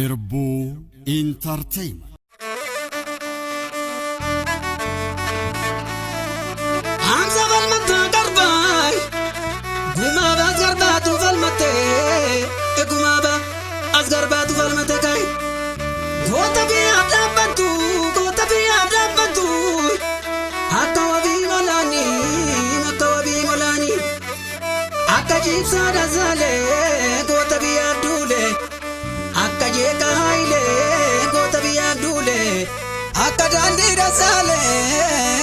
Irbu Entertainment. Hamza Valmata Garbay Gumaba Garbatu Valmate Gumaba Asgarbatu Valmate Kai Gota bi Abdabantu Gota bi Abdabantu Akawabi Molani Akawabi Molani Akajib Sada Zale Gota bi Abdule Akajeka Haile Gota bi Abdule Akadandi Rasale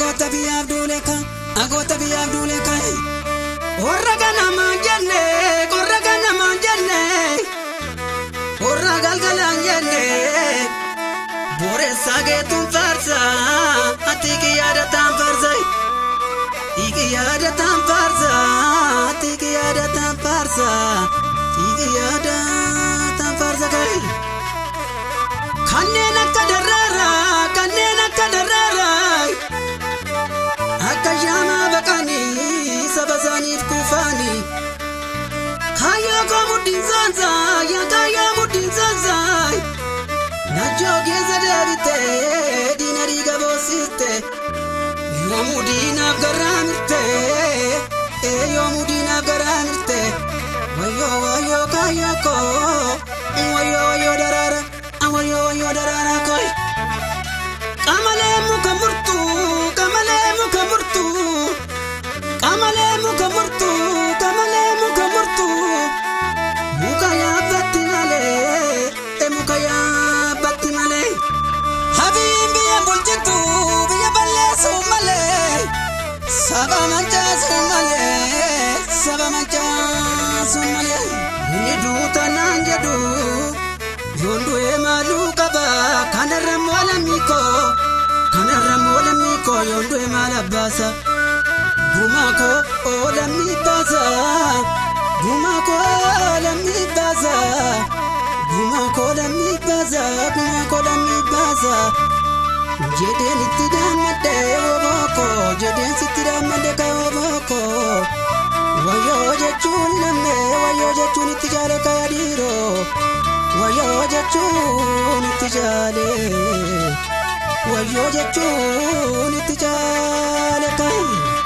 Gota bi Abdule Ka Agota bi Abdule Ka Orragana manjane Orragana manjane Orragal galanjane Bore sage tum farsa Atiki yada tam farsa Iki yada tam farsa Atiki yada tam farsa Iki yada tam farsa kai Kanena kadarara Kanena kadarara Akajama bakani Sabazani kufani Kaya komudin zanza Ya kaya mudin zanza Najogeza davite Dinari gabosite Yomudina garamite Yomudina garamite Wayo wayo kaya ko Wayo wayo darara Wayo wayo darara koi Kamale mukamurtu Kamale mukamurtu Kamale mukamurtu Kamale mukamurtu Mukaya batimale Mukaya batimale Habibi ya buljitu Biya balle sumale Saba mancha sumale Saba mancha sumale Nidu tananjadu Yondu emalu kaba Kanaramu alamiko Kanaramu alamiko Yondu emalabasa Gumako olami baza Gumako olami baza Gumako olami baza Gumako olami baza Jeden itidamade waboko Jeden sitidamade ka waboko Wayo jechuname Wayo jechun itijale kayadiro Wayo jechun itijale Wayo jechun itijale kayadiro